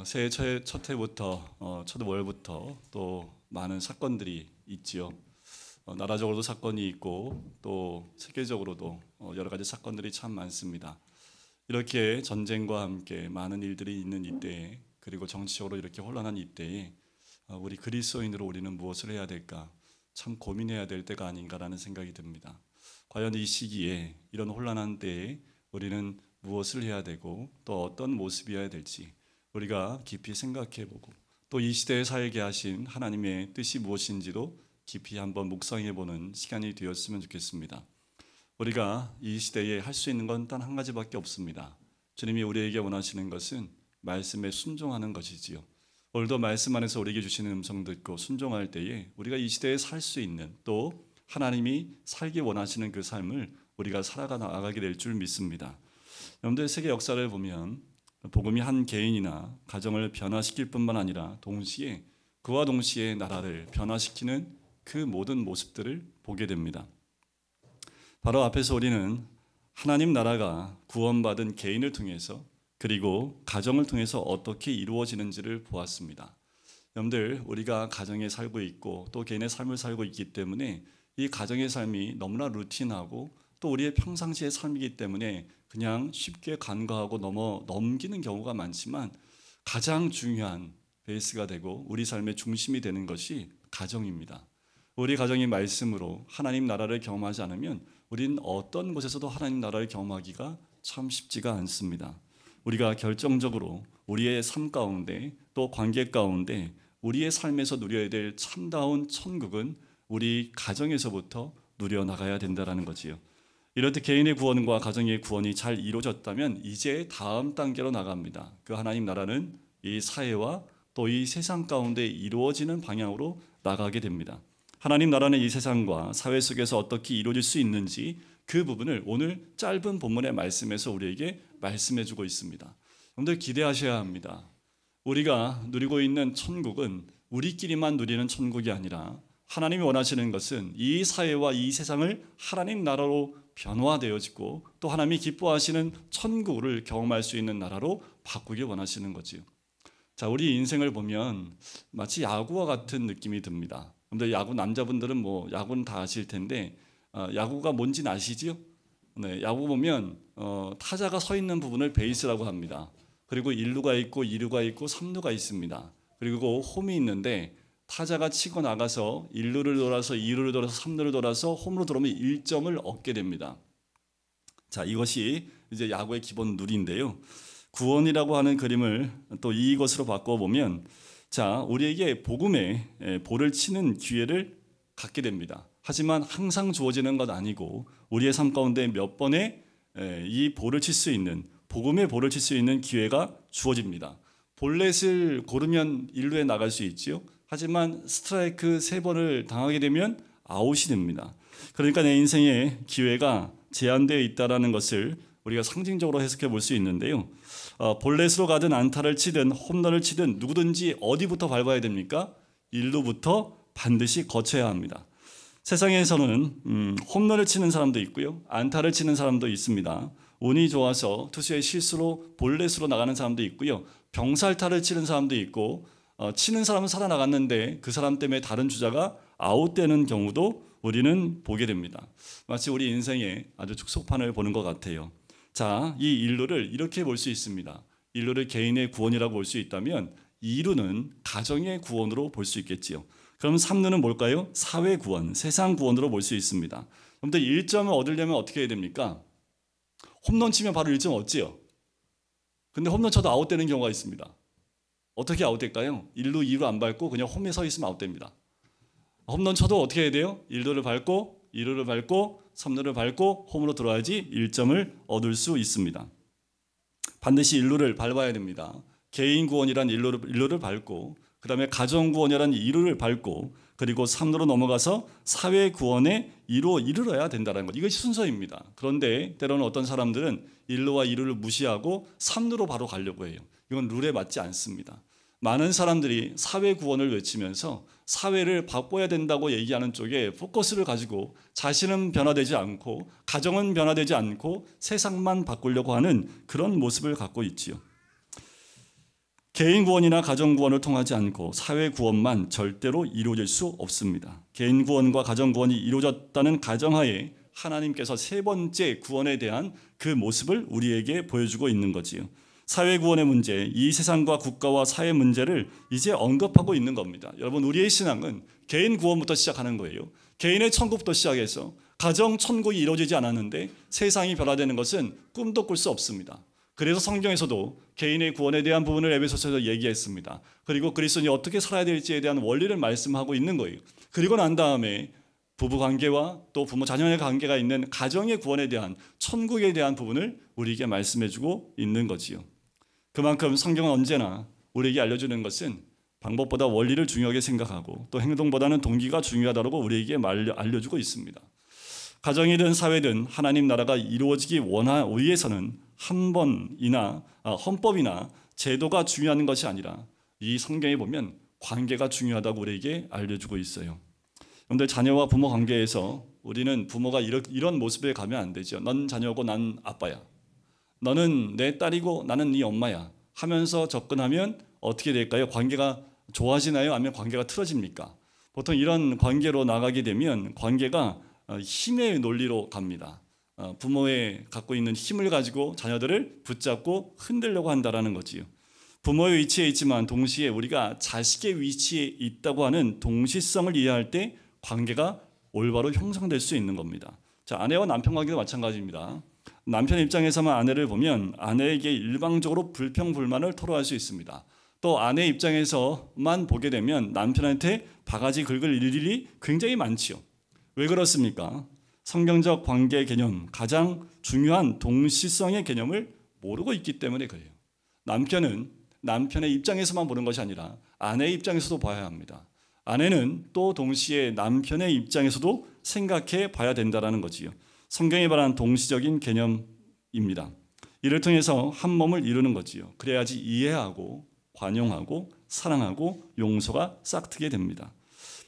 새해 첫 해부터 첫 월부터 또 많은 사건들이 있지요. 나라적으로도 사건이 있고 또 세계적으로도 여러 가지 사건들이 참 많습니다. 이렇게 전쟁과 함께 많은 일들이 있는 이때에, 그리고 정치적으로 이렇게 혼란한 이때에 우리 그리스도인으로 우리는 무엇을 해야 될까 참 고민해야 될 때가 아닌가라는 생각이 듭니다. 과연 이 시기에, 이런 혼란한 때에 우리는 무엇을 해야 되고 또 어떤 모습이어야 될지 우리가 깊이 생각해보고, 또 이 시대에 살게 하신 하나님의 뜻이 무엇인지도 깊이 한번 묵상해보는 시간이 되었으면 좋겠습니다. 우리가 이 시대에 할 수 있는 건 단 한 가지밖에 없습니다. 주님이 우리에게 원하시는 것은 말씀에 순종하는 것이지요. 오늘도 말씀 안에서 우리에게 주시는 음성 듣고 순종할 때에 우리가 이 시대에 살 수 있는, 또 하나님이 살기 원하시는 그 삶을 우리가 살아가 나가게 될 줄 믿습니다. 여러분들, 세계 역사를 보면 복음이 한 개인이나 가정을 변화시킬 뿐만 아니라 그와 동시에 나라를 변화시키는 그 모든 모습들을 보게 됩니다. 바로 앞에서 우리는 하나님 나라가 구원받은 개인을 통해서, 그리고 가정을 통해서 어떻게 이루어지는지를 보았습니다. 여러분들, 우리가 가정에 살고 있고 또 개인의 삶을 살고 있기 때문에 이 가정의 삶이 너무나 루틴하고 또 우리의 평상시의 삶이기 때문에 그냥 쉽게 간과하고 넘기는 경우가 많지만, 가장 중요한 베이스가 되고 우리 삶의 중심이 되는 것이 가정입니다. 우리 가정이 말씀으로 하나님 나라를 경험하지 않으면 우리는 어떤 곳에서도 하나님 나라를 경험하기가 참 쉽지가 않습니다. 우리가 결정적으로 우리의 삶 가운데, 또 관계 가운데 우리의 삶에서 누려야 될 참다운 천국은 우리 가정에서부터 누려나가야 된다는 거지요. 이렇듯 개인의 구원과 가정의 구원이 잘 이루어졌다면 이제 다음 단계로 나갑니다. 그 하나님 나라는 이 사회와 또 이 세상 가운데 이루어지는 방향으로 나가게 됩니다. 하나님 나라는 이 세상과 사회 속에서 어떻게 이루어질 수 있는지, 그 부분을 오늘 짧은 본문의 말씀에서 우리에게 말씀해주고 있습니다. 여러분들, 기대하셔야 합니다. 우리가 누리고 있는 천국은 우리끼리만 누리는 천국이 아니라 하나님이 원하시는 것은 이 사회와 이 세상을 하나님 나라로 변화되어지고 또 하나님이 기뻐하시는 천국을 경험할 수 있는 나라로 바꾸길 원하시는 거지요. 자, 우리 인생을 보면 마치 야구와 같은 느낌이 듭니다. 근데 야구, 남자분들은 야구는 다 아실 텐데 야구가 뭔지는 아시죠? 네, 야구 보면 타자가 서 있는 부분을 베이스라고 합니다. 그리고 1루가 있고 2루가 있고 3루가 있습니다. 그리고 홈이 있는데 타자가 치고 나가서 1루를 돌아서 2루를 돌아서 3루를 돌아서 홈으로 들어오면 1점을 얻게 됩니다. 자, 이것이 이제 야구의 기본 룰인데요. 구원이라고 하는 그림을 또 이것으로 바꿔보면, 자, 우리에게 복음의 볼을 치는 기회를 갖게 됩니다. 하지만 항상 주어지는 것 아니고 우리의 삶 가운데 몇 번의 이 볼을 칠 수 있는, 복음의 볼을 칠 수 있는 기회가 주어집니다. 볼넷을 고르면 1루에 나갈 수 있지요. 하지만 스트라이크 3번을 당하게 되면 아웃이 됩니다. 그러니까 내 인생의 기회가 제한되어 있다는 것을 우리가 상징적으로 해석해 볼 수 있는데요. 볼넷으로 가든 안타를 치든 홈런을 치든 누구든지 어디부터 밟아야 됩니까? 1루부터 반드시 거쳐야 합니다. 세상에서는 홈런을 치는 사람도 있고요, 안타를 치는 사람도 있습니다. 운이 좋아서 투수의 실수로 볼넷으로 나가는 사람도 있고요, 병살타를 치는 사람도 있고, 치는 사람은 살아나갔는데 그 사람 때문에 다른 주자가 아웃되는 경우도 우리는 보게 됩니다. 마치 우리 인생의 아주 축소판을 보는 것 같아요. 자, 이 1루를 이렇게 볼 수 있습니다. 1루를 개인의 구원이라고 볼 수 있다면 2루는 가정의 구원으로 볼 수 있겠지요. 그럼 3루는 뭘까요? 사회 구원, 세상 구원으로 볼 수 있습니다. 그런데 1점을 얻으려면 어떻게 해야 됩니까? 홈런 치면 바로 1점 얻지요. 근데 홈런 쳐도 아웃되는 경우가 있습니다. 어떻게 아웃될까요? 1루, 2루 안 밟고 그냥 홈에 서 있으면 아웃됩니다. 홈런 쳐도 어떻게 해야 돼요? 1루를 밟고 2루를 밟고 3루를 밟고 홈으로 들어와야지 1점을 얻을 수 있습니다. 반드시 1루를 밟아야 됩니다. 개인 구원이란 1루를 밟고, 그 다음에 가정 구원이란 2루를 밟고, 그리고 3루로 넘어가서 사회 구원에 이르러야 된다는 것. 이것이 순서입니다. 그런데 때로는 어떤 사람들은 1루와 2루를 무시하고 3루로 바로 가려고 해요. 이건 룰에 맞지 않습니다. 많은 사람들이 사회 구원을 외치면서 사회를 바꿔야 된다고 얘기하는 쪽에 포커스를 가지고 자신은 변화되지 않고 가정은 변화되지 않고 세상만 바꾸려고 하는 그런 모습을 갖고 있지요. 개인 구원이나 가정 구원을 통하지 않고 사회 구원만 절대로 이루어질 수 없습니다. 개인 구원과 가정 구원이 이루어졌다는 가정하에 하나님께서 세 번째 구원에 대한 그 모습을 우리에게 보여주고 있는 거지요. 사회 구원의 문제, 이 세상과 국가와 사회 문제를 이제 언급하고 있는 겁니다. 여러분, 우리의 신앙은 개인 구원부터 시작하는 거예요. 개인의 천국부터 시작해서 가정 천국이 이루어지지 않았는데 세상이 변화되는 것은 꿈도 꿀 수 없습니다. 그래서 성경에서도 개인의 구원에 대한 부분을 에베소서에서 얘기했습니다. 그리고 그리스도인이 어떻게 살아야 될지에 대한 원리를 말씀하고 있는 거예요. 그리고 난 다음에 부부 관계와 또 부모 자녀의 관계가 있는 가정의 구원에 대한 천국에 대한 부분을 우리에게 말씀해주고 있는 거지요. 그만큼 성경은 언제나 우리에게 알려주는 것은 방법보다 원리를 중요하게 생각하고 또 행동보다는 동기가 중요하다고 우리에게 알려주고 있습니다. 가정이든 사회든 하나님 나라가 이루어지기 위해서는 한 번이나 헌법이나 제도가 중요한 것이 아니라 이 성경에 보면 관계가 중요하다고 우리에게 알려주고 있어요. 여러분들, 자녀와 부모 관계에서 우리는 부모가 이런 모습에 가면 안 되죠. 넌 자녀고 난 아빠야. 너는 내 딸이고 나는 네 엄마야 하면서 접근하면 어떻게 될까요? 관계가 좋아지나요? 아니면 관계가 틀어집니까? 보통 이런 관계로 나가게 되면 관계가 힘의 논리로 갑니다. 부모의 갖고 있는 힘을 가지고 자녀들을 붙잡고 흔들려고 한다는 거지요. 부모의 위치에 있지만 동시에 우리가 자식의 위치에 있다고 하는 동시성을 이해할 때 관계가 올바로 형성될 수 있는 겁니다. 자, 아내와 남편 관계도 마찬가지입니다. 남편 입장에서만 아내를 보면 아내에게 일방적으로 불평불만을 토로할 수 있습니다. 또 아내 입장에서만 보게 되면 남편한테 바가지 긁을 일이 굉장히 많지요. 왜 그렇습니까? 성경적 관계 개념, 가장 중요한 동시성의 개념을 모르고 있기 때문에 그래요. 남편은 남편의 입장에서만 보는 것이 아니라 아내의 입장에서도 봐야 합니다. 아내는 또 동시에 남편의 입장에서도 생각해 봐야 된다는 거지요. 성경이 말하는 동시적인 개념입니다. 이를 통해서 한 몸을 이루는 거지요. 그래야지 이해하고 관용하고 사랑하고 용서가 싹트게 됩니다.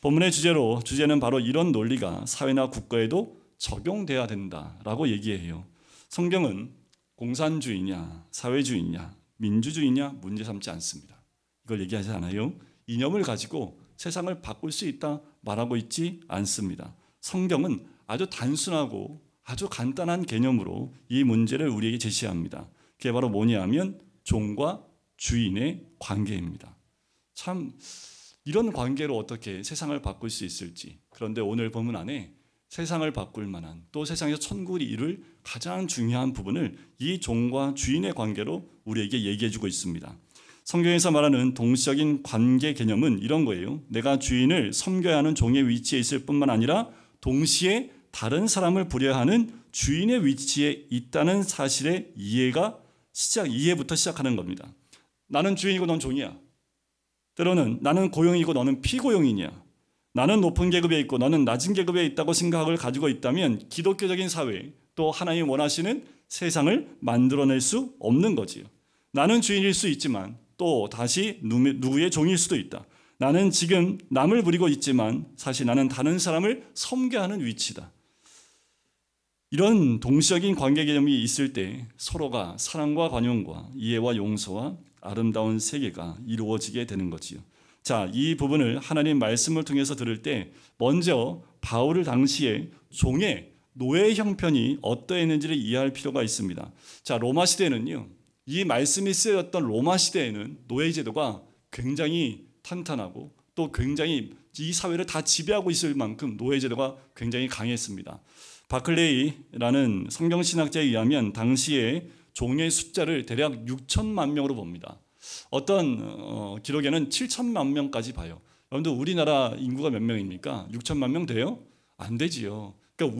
본문의 주제는 바로 이런 논리가 사회나 국가에도 적용돼야 된다라고 얘기해요. 성경은 공산주의냐, 사회주의냐, 민주주의냐 문제 삼지 않습니다. 이걸 얘기하지 않아요. 이념을 가지고 세상을 바꿀 수 있다 말하고 있지 않습니다. 성경은 아주 단순하고 아주 간단한 개념으로 이 문제를 우리에게 제시합니다. 그게 바로 뭐냐면 종과 주인의 관계입니다. 참 이런 관계로 어떻게 세상을 바꿀 수 있을지, 그런데 오늘 본문 안에 세상을 바꿀 만한 또 세상에서 천국을 이룰 가장 중요한 부분을 이 종과 주인의 관계로 우리에게 얘기해주고 있습니다. 성경에서 말하는 동시적인 관계 개념은 이런 거예요. 내가 주인을 섬겨야 하는 종의 위치에 있을 뿐만 아니라 동시에 다른 사람을 부려하는 주인의 위치에 있다는 사실의 이해부터 시작하는 겁니다. 나는 주인이고 넌 종이야. 때로는 나는 고용이고 너는 피고용이냐. 나는 높은 계급에 있고 너는 낮은 계급에 있다고 생각을 가지고 있다면 기독교적인 사회, 또 하나님 원하시는 세상을 만들어낼 수 없는 거지요. 나는 주인일 수 있지만 또 다시 누구의 종일 수도 있다. 나는 지금 남을 부리고 있지만 사실 나는 다른 사람을 섬겨야 하는 위치다. 이런 동시적인 관계 개념이 있을 때 서로가 사랑과 관용과 이해와 용서와 아름다운 세계가 이루어지게 되는 거지요. 자, 이 부분을 하나님 말씀을 통해서 들을 때 먼저 바울 당시에 종의 노예 형편이 어떠했는지를 이해할 필요가 있습니다. 자, 로마 시대는요, 이 말씀이 쓰였던 로마 시대에는 노예 제도가 굉장히 탄탄하고 또 굉장히 이 사회를 다 지배하고 있을 만큼 노예 제도가 굉장히 강했습니다. 바클레이라는 성경신학자에 의하면 당시에 종의 숫자를 대략 6천만 명으로 봅니다. 어떤 기록에는 7천만 명까지 봐요. 여러분들 우리나라 인구가 몇 명입니까? 6천만 명 돼요? 안 되지요. 그러니까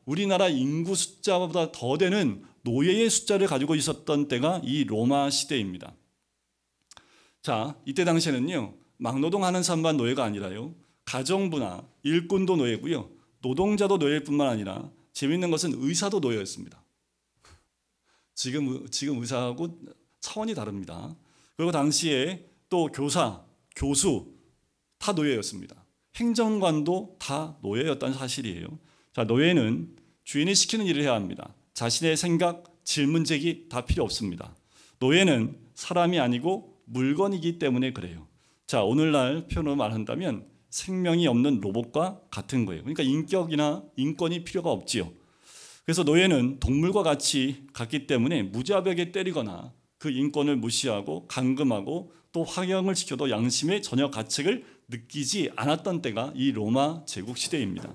우리나라 인구 숫자보다 더 되는 노예의 숫자를 가지고 있었던 때가 이 로마 시대입니다. 자, 이때 당시에는요, 막노동하는 사람만 노예가 아니라요, 가정부나 일꾼도 노예고요, 노동자도 노예일 뿐만 아니라 재미있는 것은 의사도 노예였습니다. 지금 의사하고 차원이 다릅니다. 그리고 당시에 또 교사, 교수 다 노예였습니다. 행정관도 다 노예였다는 사실이에요. 자, 노예는 주인이 시키는 일을 해야 합니다. 자신의 생각, 질문 제기 다 필요 없습니다. 노예는 사람이 아니고 물건이기 때문에 그래요. 자, 오늘날 표현으로 말한다면 생명이 없는 로봇과 같은 거예요. 그러니까 인격이나 인권이 필요가 없지요. 그래서 노예는 동물과 같이 같기 때문에 무자비하게 때리거나 그 인권을 무시하고 감금하고 또 환영을 지켜도 양심의 전혀 가책을 느끼지 않았던 때가 이 로마 제국 시대입니다.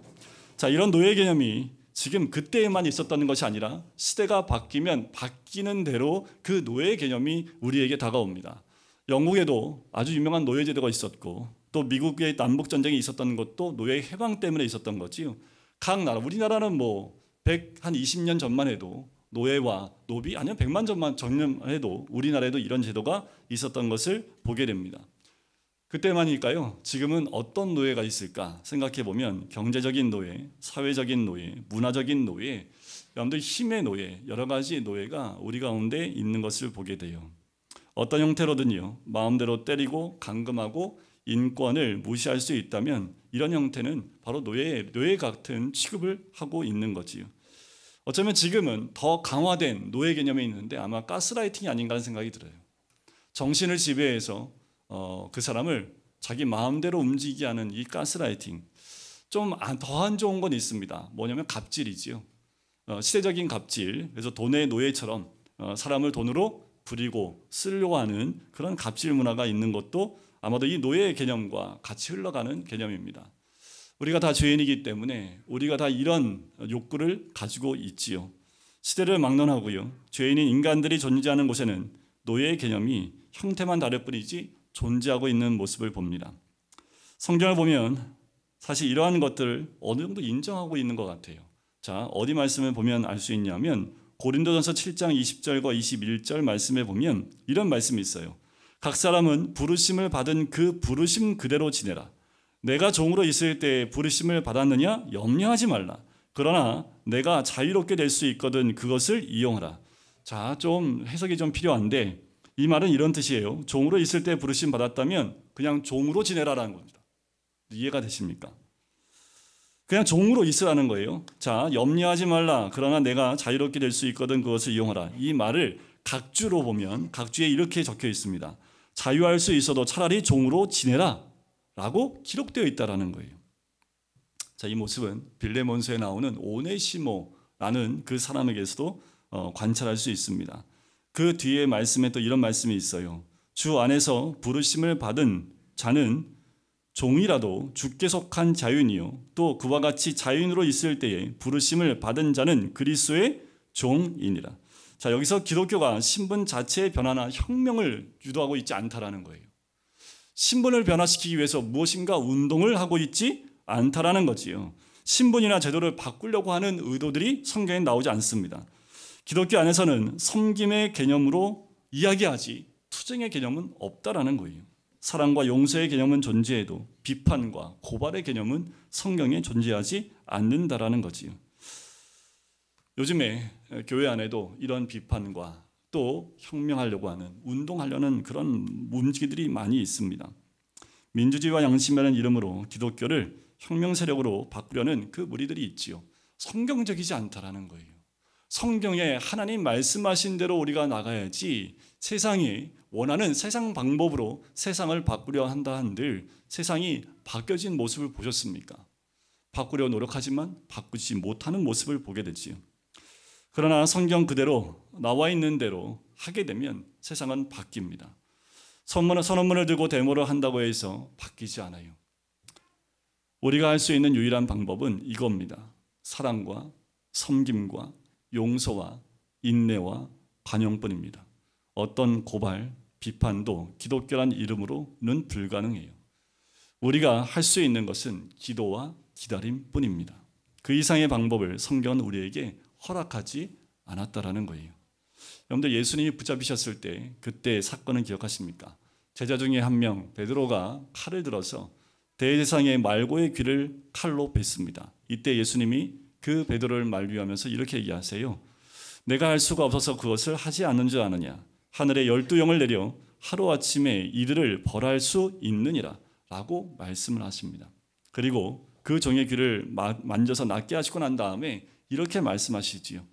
자, 이런 노예 개념이 지금 그때에만 있었다는 것이 아니라 시대가 바뀌면 바뀌는 대로 그 노예 개념이 우리에게 다가옵니다. 영국에도 아주 유명한 노예 제도가 있었고 또 미국의 남북 전쟁이 있었던 것도 노예 해방 때문에 있었던 거지요. 각 나라, 우리나라는 뭐 120년 전만 해도 노예와 노비 아니면 100만 전만 해도 우리나라에도 이런 제도가 있었던 것을 보게 됩니다. 그때만일까요? 지금은 어떤 노예가 있을까 생각해 보면 경제적인 노예, 사회적인 노예, 문화적인 노예, 여러분들 힘의 노예, 여러 가지 노예가 우리 가운데 있는 것을 보게 돼요. 어떤 형태로든요, 마음대로 때리고 감금하고 인권을 무시할 수 있다면 이런 형태는 바로 노예 같은 취급을 하고 있는 거지요. 어쩌면 지금은 더 강화된 노예 개념이 있는데 아마 가스라이팅이 아닌가 하는 생각이 들어요. 정신을 지배해서 그 사람을 자기 마음대로 움직이게 하는 이 가스라이팅, 좀 더 안 좋은 건 있습니다. 뭐냐면 갑질이지요. 시대적인 갑질, 그래서 돈의 노예처럼 사람을 돈으로 부리고 쓰려고 하는 그런 갑질 문화가 있는 것도 아마도 이 노예 개념과 같이 흘러가는 개념입니다. 우리가 다 죄인이기 때문에 우리가 다 이런 욕구를 가지고 있지요. 시대를 막론하고요, 죄인인 인간들이 존재하는 곳에는 노예의 개념이 형태만 다를 뿐이지 존재하고 있는 모습을 봅니다. 성경을 보면 사실 이러한 것들을 어느 정도 인정하고 있는 것 같아요. 자, 어디 말씀을 보면 알 수 있냐면 고린도전서 7장 20절과 21절 말씀에 보면 이런 말씀이 있어요. 각 사람은 부르심을 받은 그 부르심 그대로 지내라. 내가 종으로 있을 때 부르심을 받았느냐? 염려하지 말라. 그러나 내가 자유롭게 될 수 있거든 그것을 이용하라. 자, 좀 해석이 좀 필요한데 이 말은 이런 뜻이에요. 종으로 있을 때 부르심 받았다면 그냥 종으로 지내라라는 겁니다. 이해가 되십니까? 그냥 종으로 있으라는 거예요. 자, 염려하지 말라. 그러나 내가 자유롭게 될 수 있거든 그것을 이용하라. 이 말을 각주로 보면 각주에 이렇게 적혀 있습니다. 자유할 수 있어도 차라리 종으로 지내라 라고 기록되어 있다는 거예요. 자, 이 모습은 빌레몬서에 나오는 오네시모라는 그 사람에게서도 관찰할 수 있습니다. 그 뒤에 말씀에 또 이런 말씀이 있어요. 주 안에서 부르심을 받은 자는 종이라도 주께 속한 자유인이요 또 그와 같이 자유인으로 있을 때에 부르심을 받은 자는 그리스도의 종이니라. 자, 여기서 기독교가 신분 자체의 변화나 혁명을 유도하고 있지 않다라는 거예요. 신분을 변화시키기 위해서 무엇인가 운동을 하고 있지 않다라는 거지요. 신분이나 제도를 바꾸려고 하는 의도들이 성경에 나오지 않습니다. 기독교 안에서는 섬김의 개념으로 이야기하지 투쟁의 개념은 없다라는 거예요. 사랑과 용서의 개념은 존재해도 비판과 고발의 개념은 성경에 존재하지 않는다라는 거지요. 요즘에 교회 안에도 이런 비판과 또 혁명하려고 하는, 운동하려는 그런 움직이들이 많이 있습니다. 민주주의와 양심이라는 이름으로 기독교를 혁명 세력으로 바꾸려는 그 무리들이 있지요. 성경적이지 않다라는 거예요. 성경에 하나님 말씀하신 대로 우리가 나가야지 세상이 원하는 세상 방법으로 세상을 바꾸려 한다 한들 세상이 바뀌어진 모습을 보셨습니까? 바꾸려 노력하지만 바꾸지 못하는 모습을 보게 되지요. 그러나 성경 그대로 나와 있는 대로 하게 되면 세상은 바뀝니다. 선언문을 들고 데모를 한다고 해서 바뀌지 않아요. 우리가 할 수 있는 유일한 방법은 이겁니다. 사랑과 섬김과 용서와 인내와 관용뿐입니다. 어떤 고발, 비판도 기독교란 이름으로는 불가능해요. 우리가 할 수 있는 것은 기도와 기다림뿐입니다. 그 이상의 방법을 성경은 우리에게 허락하지 않았다라는 거예요. 여러분들, 예수님이 붙잡히셨을 때 그때 사건을 기억하십니까? 제자 중에 한 명 베드로가 칼을 들어서 대제사장의 말고의 귀를 칼로 뱉습니다. 이때 예수님이 그 베드로를 만류하면서 이렇게 얘기하세요. 내가 할 수가 없어서 그것을 하지 않는 줄 아느냐? 하늘에 12영을 내려 하루아침에 이들을 벌할 수 있느니라 라고 말씀을 하십니다. 그리고 그 종의 귀를 만져서 낫게 하시고 난 다음에 이렇게 말씀하시지요.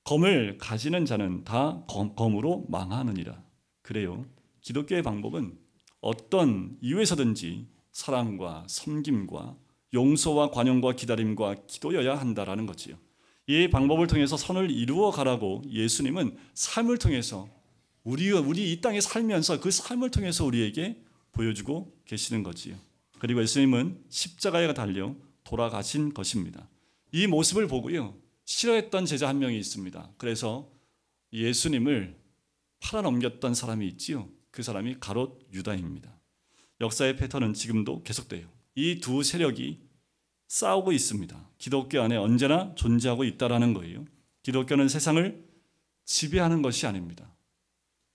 검을 가지는 자는 다 검으로 망하느니라. 그래요. 기독교의 방법은 어떤 이유에서든지 사랑과 섬김과 용서와 관용과 기다림과 기도여야 한다라는 거지요. 이 방법을 통해서 선을 이루어 가라고 예수님은 삶을 통해서 우리 이 땅에 살면서 그 삶을 통해서 우리에게 보여주고 계시는 거지요. 그리고 예수님은 십자가에 달려 돌아가신 것입니다. 이 모습을 보고요, 싫어했던 제자 한 명이 있습니다. 그래서 예수님을 팔아넘겼던 사람이 있지요. 그 사람이 가롯 유다입니다. 역사의 패턴은 지금도 계속돼요. 이 두 세력이 싸우고 있습니다. 기독교 안에 언제나 존재하고 있다라는 거예요. 기독교는 세상을 지배하는 것이 아닙니다.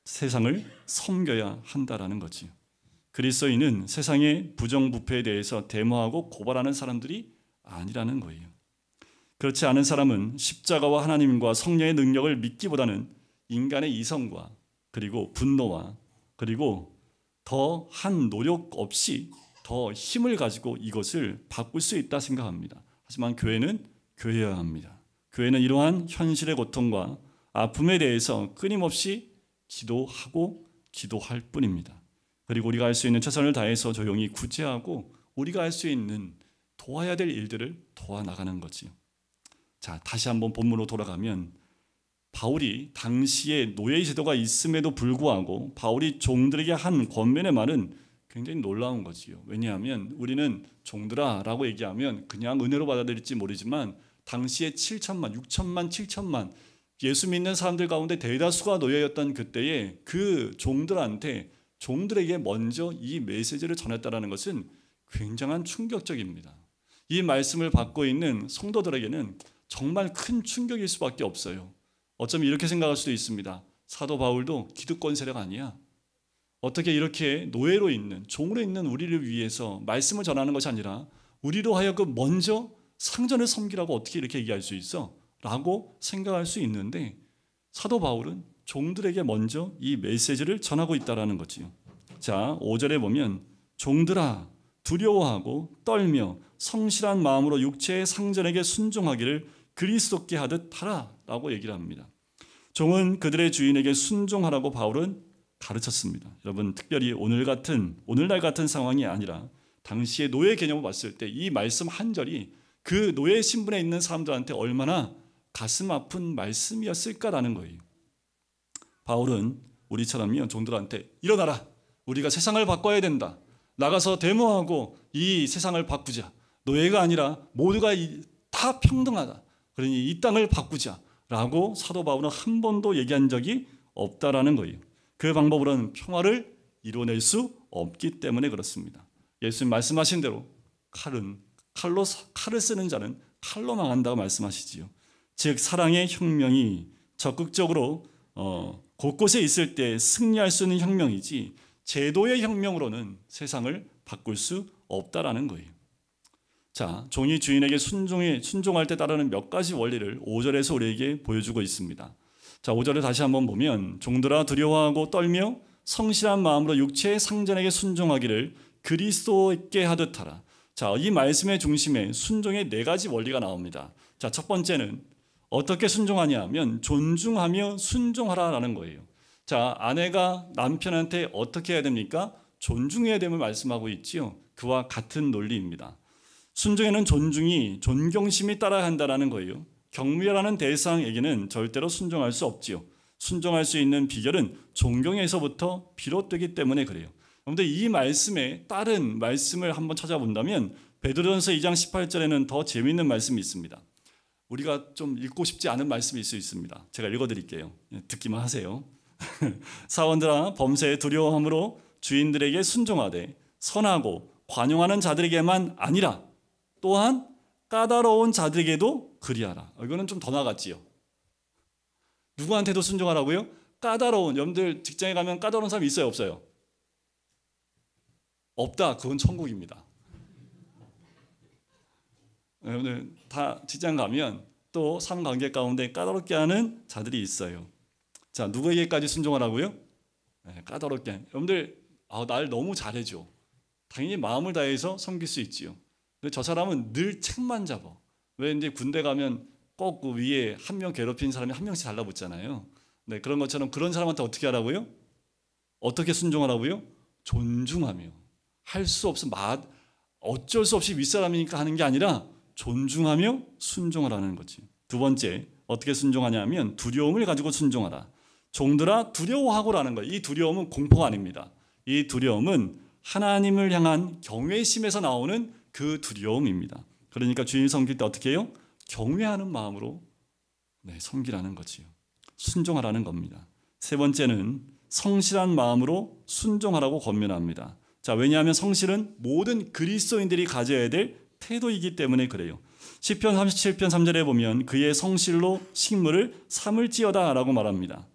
세상을 섬겨야 한다라는 거지요. 그리스도인은 세상의 부정부패에 대해서 데모하고 고발하는 사람들이 아니라는 거예요. 그렇지 않은 사람은 십자가와 하나님과 성령의 능력을 믿기보다는 인간의 이성과 그리고 분노와 그리고 더한 노력 없이 더 힘을 가지고 이것을 바꿀 수 있다 생각합니다. 하지만 교회는 교회여야 합니다. 교회는 이러한 현실의 고통과 아픔에 대해서 끊임없이 기도하고 기도할 뿐입니다. 그리고 우리가 할 수 있는 최선을 다해서 조용히 구제하고 우리가 할 수 있는 도와야 될 일들을 도와나가는 거지요. 자, 다시 한번 본문으로 돌아가면 바울이 당시에 노예 제도가 있음에도 불구하고 바울이 종들에게 한 권면의 말은 굉장히 놀라운 거지요. 왜냐하면 우리는 종들아 라고 얘기하면 그냥 은혜로 받아들일지 모르지만 당시에 7천만, 6천만, 7천만 예수 믿는 사람들 가운데 대다수가 노예였던 그때에 그 종들에게 먼저 이 메시지를 전했다는 것은 굉장한 충격적입니다. 이 말씀을 받고 있는 성도들에게는 정말 큰 충격일 수밖에 없어요. 어쩌면 이렇게 생각할 수도 있습니다. 사도 바울도 기득권 세력 아니야? 어떻게 이렇게 노예로 있는, 종으로 있는 우리를 위해서 말씀을 전하는 것이 아니라 우리로 하여금 먼저 상전을 섬기라고 어떻게 이렇게 얘기할 수 있어? 라고 생각할 수 있는데 사도 바울은 종들에게 먼저 이 메시지를 전하고 있다는 거지요. 자, 5절에 보면 종들아 두려워하고 떨며 성실한 마음으로 육체의 상전에게 순종하기를 그리스도께 하듯 하라 라고 얘기를 합니다. 종은 그들의 주인에게 순종하라고 바울은 가르쳤습니다. 여러분, 특별히 오늘날 같은 상황이 아니라 당시의 노예 개념을 봤을 때 이 말씀 한 절이 그 노예 신분에 있는 사람들한테 얼마나 가슴 아픈 말씀이었을까라는 거예요. 바울은 우리처럼요, 종들한테 일어나라, 우리가 세상을 바꿔야 된다, 나가서 데모하고 이 세상을 바꾸자, 노예가 아니라 모두가 다 평등하다, 그러니 이 땅을 바꾸자 라고 사도 바울은 한 번도 얘기한 적이 없다라는 거예요. 그 방법으로는 평화를 이뤄낼 수 없기 때문에 그렇습니다. 예수님 말씀하신 대로 칼을 쓰는 자는 칼로 망한다고 말씀하시지요. 즉 사랑의 혁명이 적극적으로 곳곳에 있을 때 승리할 수 있는 혁명이지 제도의 혁명으로는 세상을 바꿀 수 없다라는 거예요. 자, 종이 주인에게 순종할 때 따르는 몇 가지 원리를 5절에서 우리에게 보여주고 있습니다. 자, 5절을 다시 한번 보면 종들아 두려워하고 떨며 성실한 마음으로 육체의 상전에게 순종하기를 그리스도께 하듯 하라. 자, 이 말씀의 중심에 순종의 4가지 원리가 나옵니다. 자, 첫 번째는 어떻게 순종하냐 하면 존중하며 순종하라라는 거예요. 자, 아내가 남편한테 어떻게 해야 됩니까? 존중해야 됨을 말씀하고 있지요. 그와 같은 논리입니다. 순종에는 존경심이 따라야 한다는 거예요. 경멸하는 대상에게는 절대로 순종할 수 없지요. 순종할 수 있는 비결은 존경에서부터 비롯되기 때문에 그래요. 그런데 이 말씀에 다른 말씀을 한번 찾아본다면 베드로전서 2장 18절에는 더 재미있는 말씀이 있습니다. 우리가 좀 읽고 싶지 않은 말씀일 수 있습니다. 제가 읽어드릴게요. 듣기만 하세요. 사원들아 범죄에 두려워함으로 주인들에게 순종하되 선하고 관용하는 자들에게만 아니라 또한 까다로운 자들에게도 그리하라. 이거는 좀 더 나갔지요. 누구한테도 순종하라고요? 까다로운, 여러분들 직장에 가면 까다로운 사람이 있어요, 없어요? 없다. 그건 천국입니다. 여러분들 다 직장 가면 또 상관계 가운데 까다롭게 하는 자들이 있어요. 자, 누구에게까지 순종하라고요? 네, 까다롭게. 여러분들 날 너무 잘해줘. 당연히 마음을 다해서 섬길 수 있지요. 근데 저 사람은 늘 책만 잡아. 왜 이제 군대 가면 꼭 그 위에 한 명 괴롭히는 사람이 한 명씩 달라붙잖아요. 네, 그런 것처럼 그런 사람한테 어떻게 하라고요? 어떻게 순종하라고요? 존중하며. 할 수 없으면 어쩔 수 없이 윗사람이니까 하는 게 아니라 존중하며 순종하라는 거지. 두 번째, 어떻게 순종하냐면 두려움을 가지고 순종하라. 종들아 두려워하고라는 거예요. 이 두려움은 공포가 아닙니다. 이 두려움은 하나님을 향한 경외심에서 나오는 그 두려움입니다. 그러니까 주인 섬길 때 어떻게 해요? 경외하는 마음으로 섬기라는 거지요. 순종하라는 겁니다. 세 번째는 성실한 마음으로 순종하라고 권면합니다. 자, 왜냐하면 성실은 모든 그리스도인들이 가져야 될 태도이기 때문에 그래요. 시편 37편 3절에 보면 그의 성실로 식물을 삼을지어다 라고 말합니다.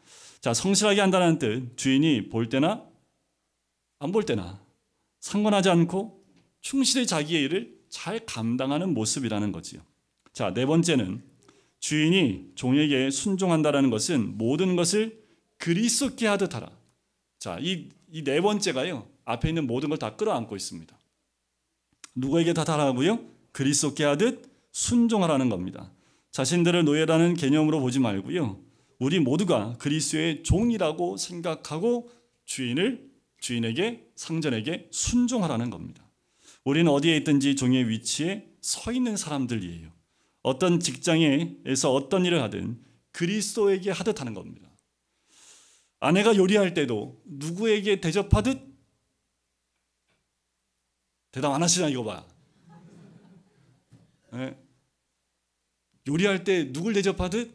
자, 성실하게 한다는 뜻, 주인이 볼 때나 안 볼 때나 상관하지 않고 충실히 자기의 일을 잘 감당하는 모습이라는 거지요. 자, 네 번째는 주인이 종에게 순종한다는 것은 모든 것을 그리스도께 하듯 하라. 자, 이 네 번째가요, 앞에 있는 모든 걸 다 끌어안고 있습니다. 누구에게 다 하라고요? 그리스도께 하듯 순종하라는 겁니다. 자신들을 노예라는 개념으로 보지 말고요, 우리 모두가 그리스도의 종이라고 생각하고 주인에게, 상전에게 순종하라는 겁니다. 우리는 어디에 있든지 종의 위치에 서 있는 사람들이에요. 어떤 직장에서 어떤 일을 하든 그리스도에게 하듯 하는 겁니다. 아내가 요리할 때도 누구에게 대접하듯, 대답 안 하시나 이거 봐. 네. 요리할 때 누굴 대접하듯?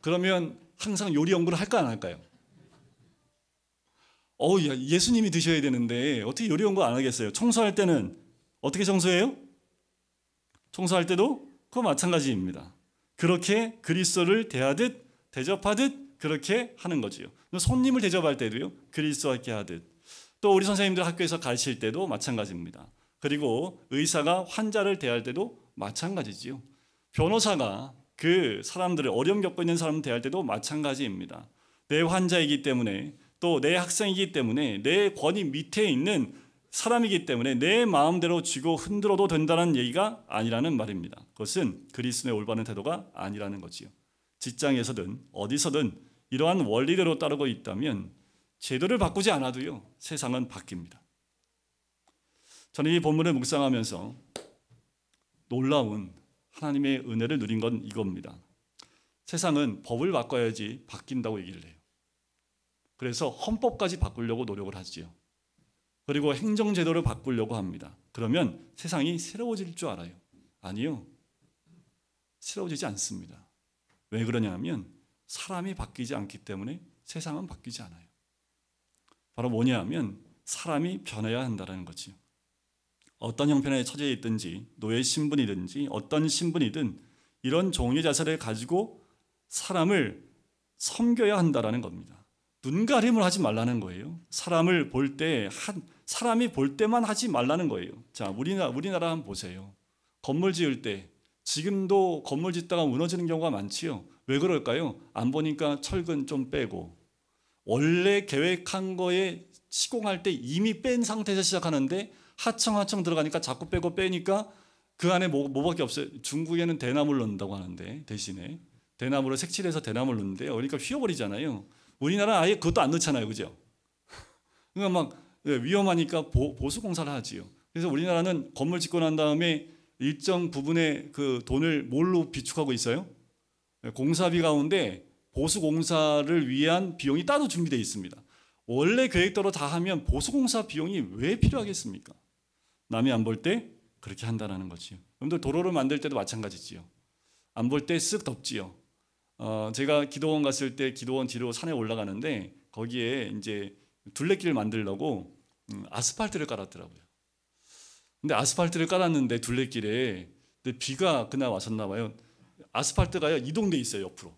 그러면 항상 요리 연구를 할까 안 할까요? 예수님이 드셔야 되는데 어떻게 요리 연구 안 하겠어요? 청소할 때는 어떻게 청소해요? 청소할 때도 그거 마찬가지입니다. 그렇게 그리스도를 대하듯 대접하듯 그렇게 하는 거지요. 손님을 대접할 때도요, 그리스도께 하듯. 또 우리 선생님들 학교에서 가르칠 때도 마찬가지입니다. 그리고 의사가 환자를 대할 때도 마찬가지지요. 변호사가 그 사람들을, 어려움 겪고 있는 사람을 대할 때도 마찬가지입니다. 내 환자이기 때문에, 또 내 학생이기 때문에, 내 권위 밑에 있는 사람이기 때문에 내 마음대로 쥐고 흔들어도 된다는 얘기가 아니라는 말입니다. 그것은 그리스도의 올바른 태도가 아니라는 거지요. 직장에서든 어디서든 이러한 원리대로 따르고 있다면 제도를 바꾸지 않아도요, 세상은 바뀝니다. 저는 이 본문을 묵상하면서 놀라운 하나님의 은혜를 누린 건 이겁니다. 세상은 법을 바꿔야지 바뀐다고 얘기를 해요. 그래서 헌법까지 바꾸려고 노력을 하지요. 그리고 행정제도를 바꾸려고 합니다. 그러면 세상이 새로워질 줄 알아요. 아니요, 새로워지지 않습니다. 왜 그러냐면 사람이 바뀌지 않기 때문에 세상은 바뀌지 않아요. 바로 뭐냐면 사람이 변해야 한다는 거지요. 어떤 형편에 처해 있든지, 노예 신분이든지 어떤 신분이든 이런 종의 자세를 가지고 사람을 섬겨야 한다는 겁니다. 눈가림을 하지 말라는 거예요. 사람이 볼 때만 하지 말라는 거예요. 자, 우리나라 한번 보세요. 건물 지을 때 지금도 건물 짓다가 무너지는 경우가 많지요. 왜 그럴까요? 안 보니까 철근 좀 빼고, 원래 계획한 거에 시공할 때 이미 뺀 상태에서 시작하는데 하청 들어가니까 자꾸 빼니까 그 안에 뭐밖에 없어요. 중국에는 대나무를 넣는다고 하는데, 대신에 대나무를 색칠해서 대나무를 넣는데요. 그러니까 휘어버리잖아요. 우리나라는 아예 그것도 안 넣잖아요, 그죠? 그러니까 막 위험하니까 보수 공사를 하지요. 그래서 우리나라는 건물 짓고 난 다음에 일정 부분의 그 돈을 뭘로 비축하고 있어요? 공사비 가운데 보수 공사를 위한 비용이 따로 준비되어 있습니다. 원래 계획대로 다 하면 보수 공사 비용이 왜 필요하겠습니까? 남이 안 볼 때 그렇게 한다는 거지요. 여러분들 도로를 만들 때도 마찬가지지요. 안 볼 때 쓱 덮지요. 제가 기도원 갔을 때 기도원 뒤로 산에 올라가는데 거기에 이제 둘레길을 만들려고 아스팔트를 깔았더라고요. 근데 아스팔트를 깔았는데 둘레길에, 근데 비가 그날 왔었나 봐요. 아스팔트가요 이동돼 있어요, 옆으로.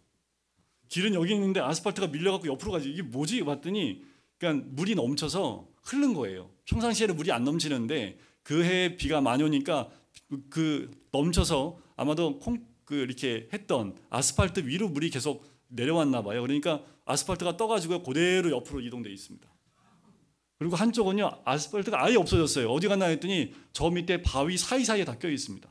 길은 여기 있는데 아스팔트가 밀려갖고 옆으로 가지. 이게 뭐지? 봤더니 그러니까 물이 넘쳐서 흐른 거예요. 평상시에는 물이 안 넘치는데 그 해에 비가 많이 오니까 그 넘쳐서 아마도 이렇게 했던 아스팔트 위로 물이 계속 내려왔나 봐요. 그러니까 아스팔트가 떠가지고 그대로 옆으로 이동돼 있습니다. 그리고 한쪽은요 아스팔트가 아예 없어졌어요. 어디 갔나 했더니 저 밑에 바위 사이사이에 다 껴 있습니다.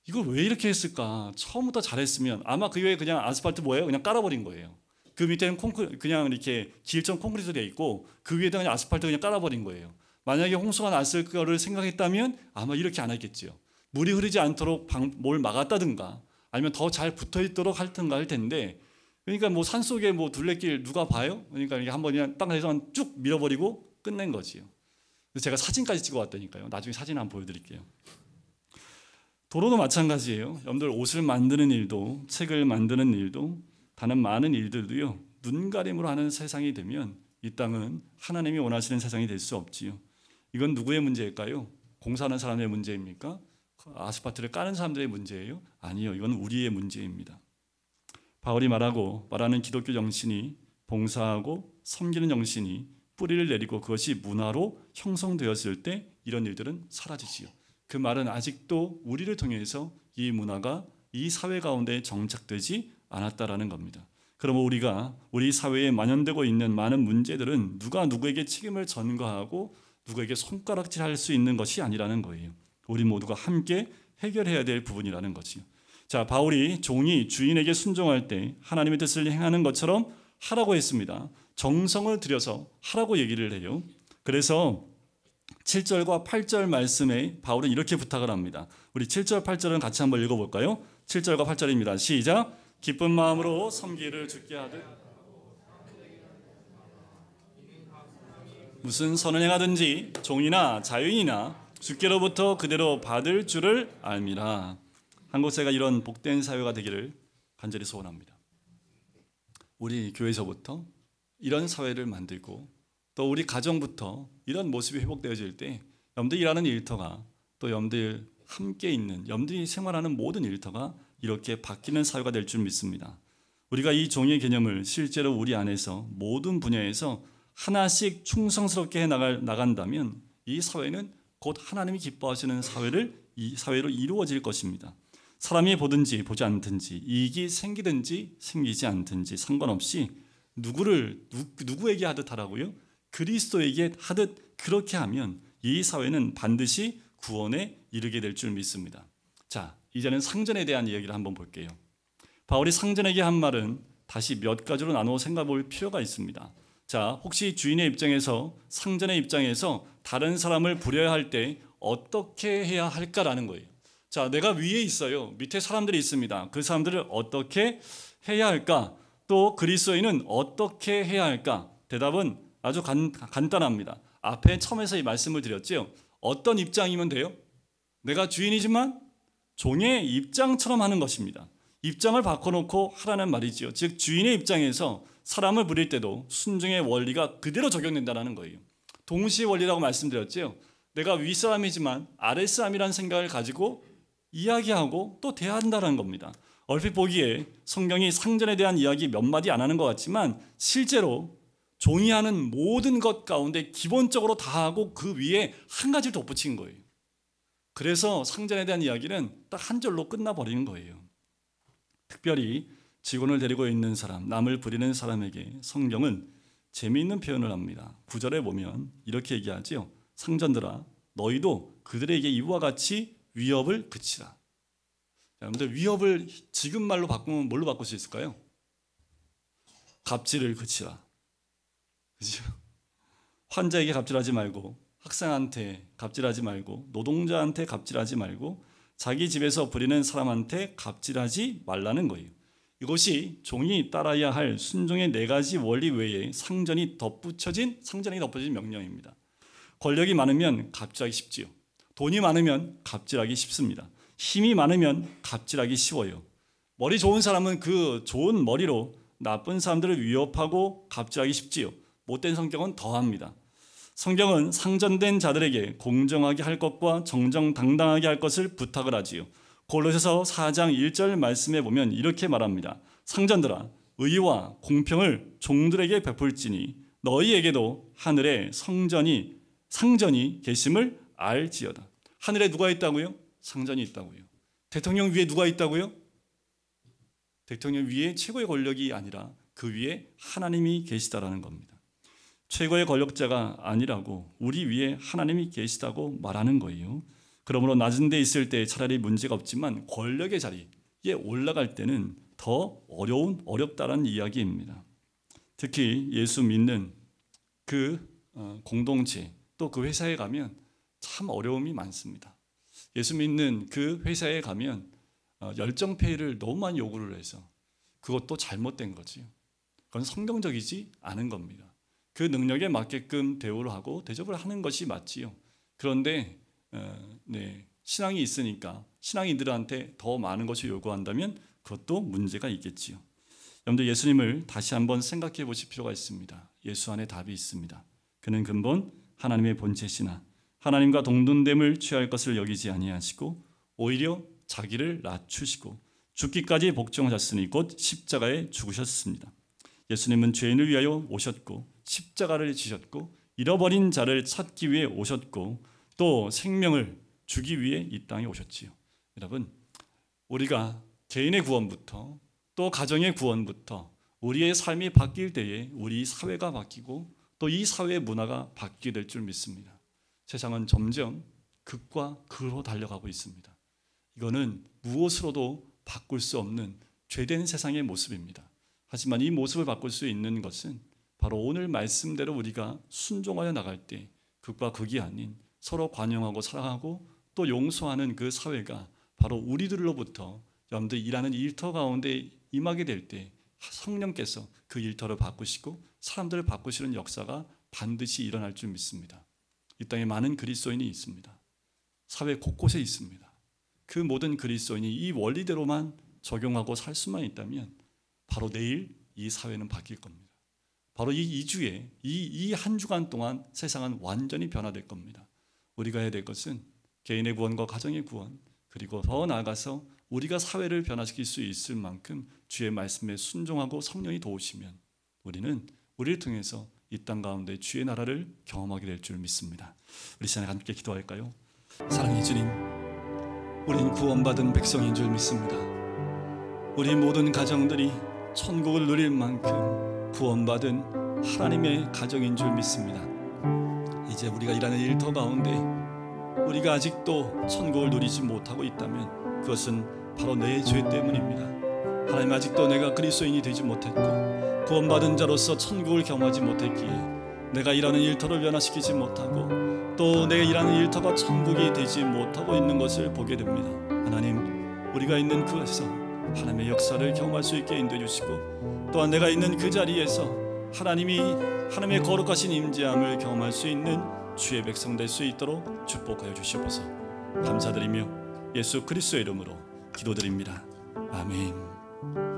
이걸 왜 이렇게 했을까? 처음부터 잘했으면 아마 그 위에 그냥 아스팔트 뭐예요? 그냥 깔아버린 거예요. 그 밑에는 그냥 이렇게 길처럼 콘크리트로 되어 있고 그 위에다 그냥 아스팔트 그냥 깔아버린 거예요. 만약에 홍수가 났을 거를 생각했다면 아마 이렇게 안 했겠죠. 물이 흐르지 않도록 뭘 막았다든가 아니면 더 잘 붙어 있도록 할든가 할 텐데, 그러니까 뭐 산속에 뭐 둘레길 누가 봐요? 그러니까 이게 한번 그냥 딱 해서 쭉 밀어버리고 끝낸 거지요. 그래서 제가 사진까지 찍어왔다니까요. 나중에 사진 한번 보여드릴게요. 도로도 마찬가지예요. 여러분들 옷을 만드는 일도 책을 만드는 일도 다른 많은 일들도요, 눈가림으로 하는 세상이 되면 이 땅은 하나님이 원하시는 세상이 될 수 없지요. 이건 누구의 문제일까요? 공사하는 사람의 문제입니까? 아스팔트를 까는 사람들의 문제예요? 아니요, 이건 우리의 문제입니다. 바울이 말하는 기독교 정신이 봉사하고 섬기는 정신이 뿌리를 내리고 그것이 문화로 형성되었을 때 이런 일들은 사라지지요. 그 말은 아직도 우리를 통해서 이 문화가 이 사회 가운데 정착되지 않았다라는 겁니다. 그러면 우리 사회에 만연되고 있는 많은 문제들은 누가 누구에게 책임을 전가하고 누구에게 손가락질할 수 있는 것이 아니라는 거예요. 우리 모두가 함께 해결해야 될 부분이라는 거지요. 자, 바울이 종이 주인에게 순종할 때 하나님의 뜻을 행하는 것처럼 하라고 했습니다. 정성을 들여서 하라고 얘기를 해요. 그래서 7절과 8절 말씀에 바울은 이렇게 부탁을 합니다. 우리 7절, 8절은 같이 한번 읽어볼까요? 7절과 8절입니다. 시작. 기쁜 마음으로 섬기를 주께 하듯 무슨 선을 행하든지 종이나 자유인이나 주께로부터 그대로 받을 줄을 알미라. 한국사회가 이런 복된 사회가 되기를 간절히 소원합니다. 우리 교회에서부터 이런 사회를 만들고 또 우리 가정부터 이런 모습이 회복되어질 때 여러분들 일하는 일터가 또 여러분들 함께 있는 여러분들이 생활하는 모든 일터가 이렇게 바뀌는 사회가 될 줄 믿습니다. 우리가 이 종의 개념을 실제로 우리 안에서 모든 분야에서 하나씩 충성스럽게 나간다면 이 사회는 곧 하나님이 기뻐하시는 이 사회로 이루어질 것입니다. 사람이 보든지 보지 않든지 이익이 생기든지 생기지 않든지 상관없이 누구에게 하듯 하라고요? 그리스도에게 하듯 그렇게 하면 이 사회는 반드시 구원에 이르게 될 줄 믿습니다. 자, 이제는 상전에 대한 이야기를 한번 볼게요. 바울이 상전에게 한 말은 다시 몇 가지로 나누어 생각해 볼 필요가 있습니다. 자, 혹시 주인의 입장에서 상전의 입장에서 다른 사람을 부려야 할 때 어떻게 해야 할까라는 거예요. 자, 내가 위에 있어요. 밑에 사람들이 있습니다. 그 사람들을 어떻게 해야 할까? 또 그리스도인은 어떻게 해야 할까? 대답은 아주 간단합니다. 앞에 처음에서 이 말씀을 드렸죠. 어떤 입장이면 돼요? 내가 주인이지만 종의 입장처럼 하는 것입니다. 입장을 바꿔놓고 하라는 말이지요. 즉 주인의 입장에서 사람을 부릴 때도 순종의 원리가 그대로 적용된다는 거예요. 동시의 원리라고 말씀드렸죠. 내가 윗사람이지만 아랫사람이라는 생각을 가지고 이야기하고 또 대한다는 겁니다. 얼핏 보기에 성경이 상전에 대한 이야기 몇 마디 안 하는 것 같지만 실제로 종이 하는 모든 것 가운데 기본적으로 다 하고 그 위에 한 가지를 덧붙인 거예요. 그래서 상전에 대한 이야기는 딱 한 절로 끝나버리는 거예요. 특별히 직원을 데리고 있는 사람, 남을 부리는 사람에게 성경은 재미있는 표현을 합니다. 9절에 보면 이렇게 얘기하죠. 상전들아, 너희도 그들에게 이와 같이 위협을 그치라. 여러분들 위협을 지금 말로 바꾸면 뭘로 바꿀 수 있을까요? 갑질을 그치라. 그죠? 환자에게 갑질하지 말고, 학생한테 갑질하지 말고, 노동자한테 갑질하지 말고, 자기 집에서 부리는 사람한테 갑질하지 말라는 거예요. 이것이 종이 따라야 할 순종의 4가지 원리 외에 상전이 덧붙여진 명령입니다. 권력이 많으면 갑질하기 쉽지요. 돈이 많으면 갑질하기 쉽습니다. 힘이 많으면 갑질하기 쉬워요. 머리 좋은 사람은 그 좋은 머리로 나쁜 사람들을 위협하고 갑질하기 쉽지요. 못된 성격은 더합니다. 성경은 상전된 자들에게 공정하게 할 것과 정정당당하게 할 것을 부탁을 하지요. 골로새서 4장 1절 말씀에 보면 이렇게 말합니다. 상전들아, 의와 공평을 종들에게 베풀지니 너희에게도 하늘에 상전이 계심을 알지어다. 하늘에 누가 있다고요? 상전이 있다고요. 대통령 위에 누가 있다고요? 대통령 위에 최고의 권력이 아니라 그 위에 하나님이 계시다라는 겁니다. 최고의 권력자가 아니라고 우리 위에 하나님이 계시다고 말하는 거예요. 그러므로 낮은 데 있을 때 차라리 문제가 없지만 권력의 자리에 올라갈 때는 더 어렵다라는 이야기입니다. 특히 예수 믿는 그 공동체 또 그 회사에 가면 참 어려움이 많습니다. 예수 믿는 그 회사에 가면 열정페이를 너무 많이 요구를 해서 그것도 잘못된 거지요. 그건 성경적이지 않은 겁니다. 그 능력에 맞게끔 대우를 하고 대접을 하는 것이 맞지요. 그런데 신앙이 있으니까 신앙인들한테 더 많은 것을 요구한다면 그것도 문제가 있겠지요. 여러분들 예수님을 다시 한번 생각해 보실 필요가 있습니다. 예수 안에 답이 있습니다. 그는 근본 하나님의 본체시나 하나님과 동등됨을 취할 것을 여기지 아니하시고 오히려 자기를 낮추시고 죽기까지 복종하셨으니 곧 십자가에 죽으셨습니다. 예수님은 죄인을 위하여 오셨고 십자가를 지셨고 잃어버린 자를 찾기 위해 오셨고 또 생명을 주기 위해 이 땅에 오셨지요. 여러분, 우리가 개인의 구원부터 또 가정의 구원부터 우리의 삶이 바뀔 때에 우리 사회가 바뀌고 또 이 사회의 문화가 바뀌게 될 줄 믿습니다. 세상은 점점 극과 극으로 달려가고 있습니다. 이거는 무엇으로도 바꿀 수 없는 죄된 세상의 모습입니다. 하지만 이 모습을 바꿀 수 있는 것은 바로 오늘 말씀대로 우리가 순종하여 나갈 때 극과 극이 아닌 서로 관용하고 사랑하고 또 용서하는 그 사회가 바로 우리들로부터 여러분들 일하는 일터 가운데 임하게 될 때 성령께서 그 일터를 바꾸시고 사람들을 바꾸시는 역사가 반드시 일어날 줄 믿습니다. 이 땅에 많은 그리스도인이 있습니다. 사회 곳곳에 있습니다. 그 모든 그리스도인이 이 원리대로만 적용하고 살 수만 있다면 바로 내일 이 사회는 바뀔 겁니다. 바로 이 2주에 이 한 주간 동안 세상은 완전히 변화될 겁니다. 우리가 해야 될 것은 개인의 구원과 가정의 구원, 그리고 더 나아가서 우리가 사회를 변화시킬 수 있을 만큼 주의 말씀에 순종하고 성령이 도우시면 우리는 우리를 통해서 이 땅 가운데 주의 나라를 경험하게 될 줄 믿습니다. 우리 시간에 함께 기도할까요? 사랑의 주님, 우린 구원받은 백성인 줄 믿습니다. 우리 모든 가정들이 천국을 누릴 만큼 구원받은 하나님의 가정인 줄 믿습니다. 이제 우리가 일하는 일터 가운데 우리가 아직도 천국을 누리지 못하고 있다면 그것은 바로 내 죄 때문입니다. 하나님, 아직도 내가 그리스도인이 되지 못했고 구원받은 자로서 천국을 경험하지 못했기에 내가 일하는 일터를 변화시키지 못하고 또 내가 일하는 일터가 천국이 되지 못하고 있는 것을 보게 됩니다. 하나님, 우리가 있는 그곳에서 하나님의 역사를 경험할 수 있게 인도해 주시고 또한 내가 있는 그 자리에서 하나님의 거룩하신 임재함을 경험할 수 있는 주의 백성 될 수 있도록 축복하여 주시옵소서. 감사드리며 예수 그리스도의 이름으로 기도드립니다. 아멘.